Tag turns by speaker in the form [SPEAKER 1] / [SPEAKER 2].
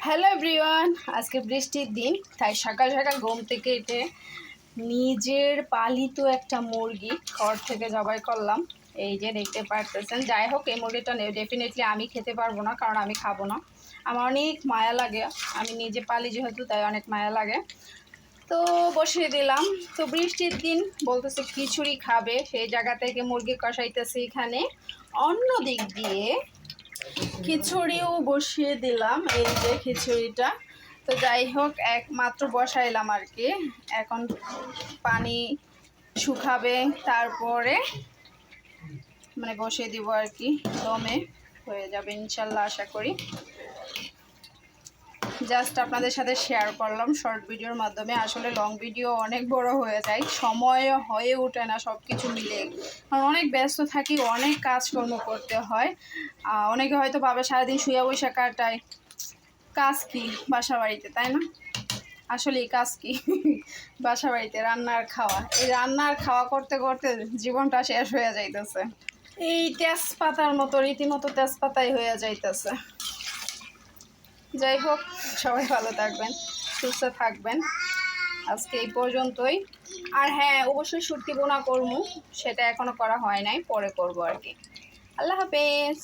[SPEAKER 1] Hello everyone, আজকে বৃষ্টির দিন, তাই সকাল সকাল ঘুম থেকে উঠে নিজের পালিত একটা মুরগি ঘর থেকে জবাই করলাম। এই যে দেখতে পারতেছেন। যাই হোক, এই মুরগিটা ডেফিনেটলি আমি খেতে পারবো না, কারণ আমি খাবো না। আমার অনেক মায়া লাগে, আমি নিজে পালি যেহেতু, তাই অনেক মায়া লাগে। তো বসিয়ে দিলাম। তো বৃষ্টির দিন বলতেছে খিচুড়ি খাবে, সেই জায়গা থেকে মুরগি কষাইতেছে এখানে। অন্য দিক দিয়ে খিচুড়িও বসিয়ে দিলাম, এই যে খিচুড়িটা। তো যাই হোক, একমাত্র বসাইলাম আর কি। এখন পানি শুকাবে, তারপরে বসিয়ে দিব আর কি। দমে হয়ে যাবে ইনশাল্লাহ, আশা করি। জাস্ট আপনাদের সাথে শেয়ার করলাম শর্ট ভিডিওর মাধ্যমে। আসলে লং ভিডিও অনেক বড় হয়ে যায়, সময় হয়ে ওঠে না সব কিছু মিলে, কারণ অনেক ব্যস্ত থাকি, অনেক কাজকর্ম করতে হয়। অনেকে হয়তো ভাবে সারাদিন শুয়ে বসে কাটায়, কাজ কি বাসা বাড়িতে, তাই না? আসলে কাজ কি বাসা বাড়িতে রান্নার খাওয়া, এই রান্নার খাওয়া করতে করতে জীবনটা শেষ হয়ে যাইতেছে। এই তেজপাতার মতো, রীতিমতো তেজপাতাই হয়ে যাইতেছে। যাই হোক, সবাই ভালো থাকবেন, সুস্থ থাকবেন। আজকে এই পর্যন্তই। আর হ্যাঁ, অবশ্যই শুটকি বোনা করবো, সেটা এখনো করা হয় নাই, পরে করবো আর কি। আল্লাহ হাফেজ।